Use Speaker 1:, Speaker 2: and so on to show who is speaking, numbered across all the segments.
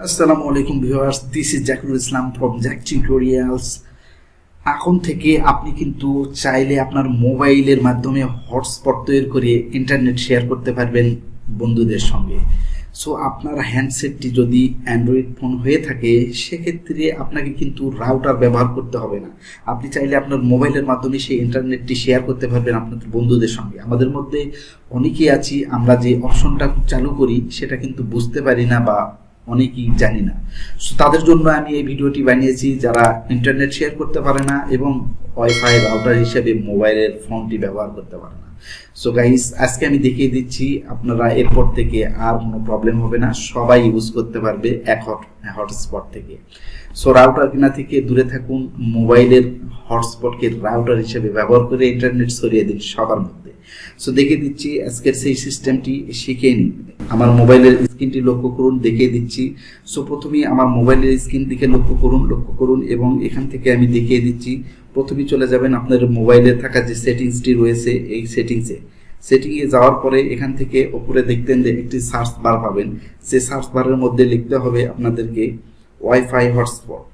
Speaker 1: আসসালামু আলাইকুম viewers, this is Zakirul Islam from Jack tutorials. এখন থেকে আপনি কিন্তু চাইলে আপনার মোবাইলের মাধ্যমে হটস্পট তৈরি করে ইন্টারনেট শেয়ার করতে পারবেন বন্ধুদের সঙ্গে। সো আপনার হ্যান্ডসেটটি যদি অ্যান্ড্রয়েড ফোন হয়ে থাকে সেক্ষেত্রে আপনাকে কিন্তু রাউটার ব্যবহার করতে হবে না। আপনি চাইলে আপনার মোবাইলের মাধ্যমে সেই ইন্টারনেটটি শেয়ার করতে পারবেন আপনাদের বন্ধুদের সঙ্গে। আমাদের মধ্যে অনেকেই আছি, আমরা যে অপশনটা চালু করি সেটা কিন্তু বুঝতে পারি না বা অনেকেই জানি না। সো তাদের জন্য আমি এই ভিডিওটি বানিয়েছি যারা ইন্টারনেট শেয়ার করতে পারে না এবং ওয়াইফাই রাউটার হিসেবে মোবাইলের ফোনটি ব্যবহার করতে পারে না। সো গাইস, আজকে আমি দেখিয়ে দিচ্ছি, আপনারা এরপর থেকে আর কোনো প্রবলেম হবে না, সবাই ইউজ করতে পারবে এক হটস্পট থেকে। সো রাউটার কিনা থেকে দূরে থাকুন, মোবাইলের হটস্পটকে রাউটার হিসেবে ব্যবহার করে ইন্টারনেট ছড়িয়ে দিন সবার মধ্যে। সো দেখিয়ে দিচ্ছি আজকের সেই সিস্টেমটি, শিখে নিন। আমার মোবাইলের স্ক্রিনটি লক্ষ্য করুন, দেখিয়ে দিচ্ছি। সো প্রথমেই আমার মোবাইলের স্ক্রিন দিকে লক্ষ্য করুন এবং এখান থেকে আমি দেখিয়ে দিচ্ছি। প্রথমেই চলে যাবেন আপনার মোবাইলে থাকা যে সেটিংসটি রয়েছে এই সেটিংয়ে যাওয়ার পরে এখান থেকে উপরে দেখতেন যে একটি সার্চ বার পাবেন। সেই সার্চ বারের মধ্যে লিখতে হবে আপনাদেরকে ওয়াইফাই হটস্পট।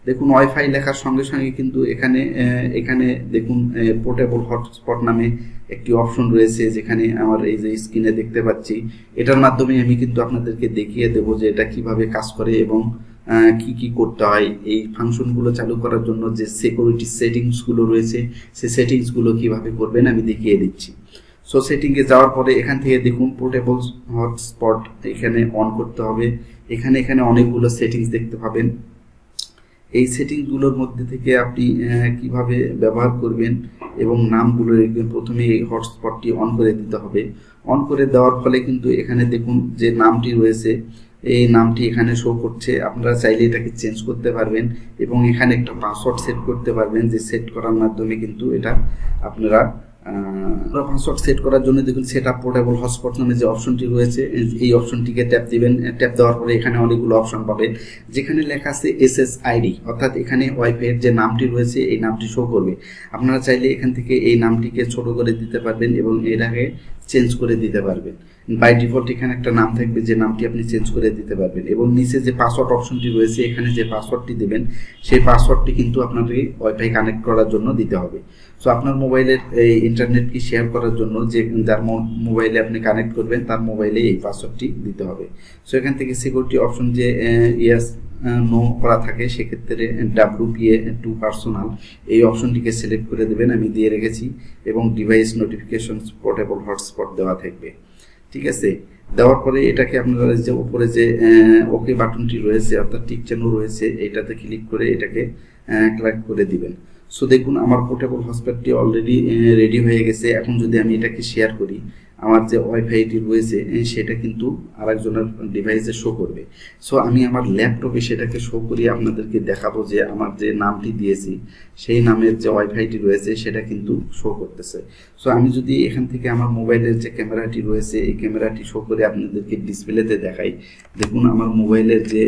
Speaker 1: দেখুন, ওয়াইফাই লেখার সঙ্গে সঙ্গে কিন্তু এখানে দেখুন পোর্টেবল হটস্পট নামে একটি অপশন রয়েছে, যেখানে আমার এই যে স্ক্রিনে দেখতে পাচ্ছি। এটার মাধ্যমে আমি কিন্তু আপনাদেরকে দেখিয়ে দেবো যে এটা কিভাবে কাজ করে এবং কি করতে হয়। এই ফাংশনগুলো চালু করার জন্য যে সিকিউরিটি সেটিংসগুলো রয়েছে সেই সেটিংসগুলো কিভাবে করবেন আমি দেখিয়ে দিচ্ছি। সো সেটিংয়ে যাওয়ার পরে এখান থেকে দেখুন পোর্টেবল হটস্পট এখানে অন করতে হবে। এখানে অনেকগুলো সেটিংস দেখতে পাবেন। এই সেটিংসগুলোর মধ্যে থেকে আপনি কিভাবে ব্যবহার করবেন এবং নামগুলো লিখবেন। প্রথমে এই হটস্পটটি অন করে দিতে হবে। অন করে দেওয়ার ফলে কিন্তু এখানে দেখুন যে নামটি রয়েছে এই নামটি এখানে শো করছে। আপনারা চাইলে এটাকে চেঞ্জ করতে পারবেন এবং এখানে একটা পাসওয়ার্ড সেট করতে পারবেন, যে সেট করার মাধ্যমে কিন্তু এটা আপনারা পাসওয়ার্ড সেট করার জন্য দেখুন সেট আপ পোর্টেবল হটস্পট নামে যে অপশনটি রয়েছে এই অপশনটিকে ট্যাপ দিবেন। ট্যাপ দেওয়ার পরে এখানে অনেকগুলো অপশন পাবেন, যেখানে লেখা আছে SSID, অর্থাৎ এখানে ওয়াইফাইয়ের যে নামটি রয়েছে এই নামটি শো করবে। আপনারা চাইলে এখান থেকে এই নামটিকে ছোট করে দিতে পারবেন এবং এটাকে চেঞ্জ করে দিতে পারবেন। বাই ডিফল্ট এখানে একটা নাম থাকবে, যে নামটি আপনি চেঞ্জ করে দিতে পারবেন এবং নিচে যে পাসওয়ার্ড অপশনটি রয়েছে এখানে যে পাসওয়ার্ডটি দেবেন সেই পাসওয়ার্ডটি কিন্তু আপনাকে ওয়াইফাই কানেক্ট করার জন্য দিতে হবে। সো আপনার মোবাইলের এই ইন্টারনেটকে শেয়ার করার জন্য যার মোবাইলে আপনি কানেক্ট করবেন তার মোবাইলে এই পাসওয়ার্ডটি দিতে হবে। সো এখান থেকে সিকিউরিটি অপশন যে ইয়েস নো করা থাকে সেক্ষেত্রে WPA2 পার্সোনাল এই অপশনটিকে সিলেক্ট করে দেবেন, আমি দিয়ে রেখেছি, এবং ডিভাইস নোটিফিকেশন পোর্টেবল হটস্পট দেওয়া থাকবে। ঠিক আছে, দেওয়ার পরে এটাকে আপনারা যে উপরে যে ওকে বাটনটি রয়েছে অর্থাৎ টিক চিহ্ন রয়েছে এইটাতে ক্লিক করে এটাকে ক্লিক করে দিবেন। সো দেখুন আমার পোর্টেবল হটস্পটটি অলরেডি রেডি হয়ে গেছে। এখন যদি আমি এটাকে শেয়ার করি, আমার যে ওয়াইফাইটি রয়েছে সেটা কিন্তু আরেকজনের ডিভাইসে শো করবে। সো আমি আমার ল্যাপটপে সেটাকে শো করিয়ে আপনাদেরকে দেখাবো যে আমার যে নামটি দিয়েছি সেই নামের যে ওয়াইফাইটি রয়েছে সেটা কিন্তু শো করতেছে। সো আমি যদি এখান থেকে আমার মোবাইলের যে ক্যামেরাটি রয়েছে এই ক্যামেরাটি শো করে আপনাদেরকে ডিসপ্লেতে দেখাই, দেখুন আমার মোবাইলের যে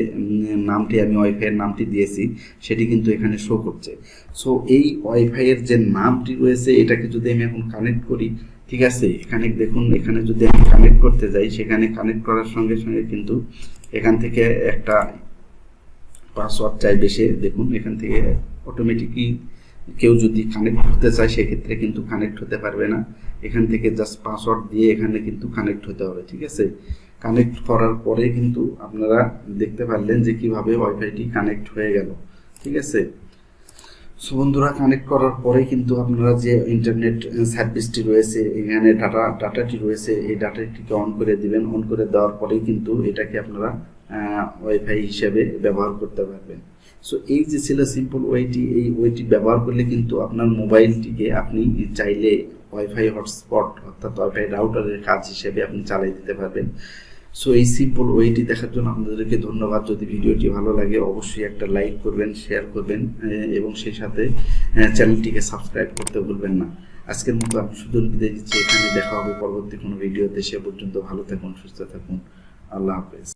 Speaker 1: নামটি আমি ওয়াইফাইয়ের নামটি দিয়েছি সেটি কিন্তু এখানে শো করছে। সো এই ওয়াইফাইয়ের যে নামটি রয়েছে এটাকে যদি আমি এখন কানেক্ট করি, ঠিক আছে, এখানে দেখুন এখানে যদি আমি কানেক্ট করতে যাই সেখানে কানেক্ট করার সঙ্গে সঙ্গে কিন্তু এখান থেকে একটা পাসওয়ার্ড চাইবে সে। দেখুন এখান থেকে অটোমেটিকলি কেউ যদি কানেক্ট করতে চায় সেক্ষেত্রে কিন্তু কানেক্ট হতে পারবে না। এখান থেকে জাস্ট পাসওয়ার্ড দিয়ে এখানে কিন্তু কানেক্ট হতে হবে। ঠিক আছে, কানেক্ট করার পরে কিন্তু আপনারা দেখতে পারলেন যে কিভাবে ওয়াইফাইটি কানেক্ট হয়ে গেল। ঠিক আছে, সো বন্ধুরা, কানেক্ট করার পরে কিন্তু আপনারা যে ইন্টারনেট সার্ভিসটি রয়েছে এখানে ডাটাটি রয়েছে এই ডাটাটিকে অন করে দিবেন। অন করে দেওয়ার পরেই কিন্তু এটাকে আপনারা ওয়াইফাই হিসেবে ব্যবহার করতে পারবেন। সো এই যে ছিল সিম্পল ওয়েটি, এই ওয়েটি ব্যবহার করলে কিন্তু আপনার মোবাইলটিকে আপনি চাইলে ওয়াইফাই হটস্পট অর্থাৎ ওয়াইফাই রাউটারের কাজ হিসেবে আপনি চালিয়ে দিতে পারবেন। সো এই সিম্পল ওয়েটি দেখার জন্য আপনাদেরকে ধন্যবাদ। যদি ভিডিওটি ভালো লাগে অবশ্যই একটা লাইক করবেন, শেয়ার করবেন এবং সেই সাথে চ্যানেলটিকে সাবস্ক্রাইব করতে ভুলবেন না। আজকের মতো আমি শুধু বিদায় দিচ্ছি, এখানে দেখা হবে পরবর্তী কোনো ভিডিওতে। সে পর্যন্ত ভালো থাকুন, সুস্থ থাকুন, আল্লাহ হাফেজ।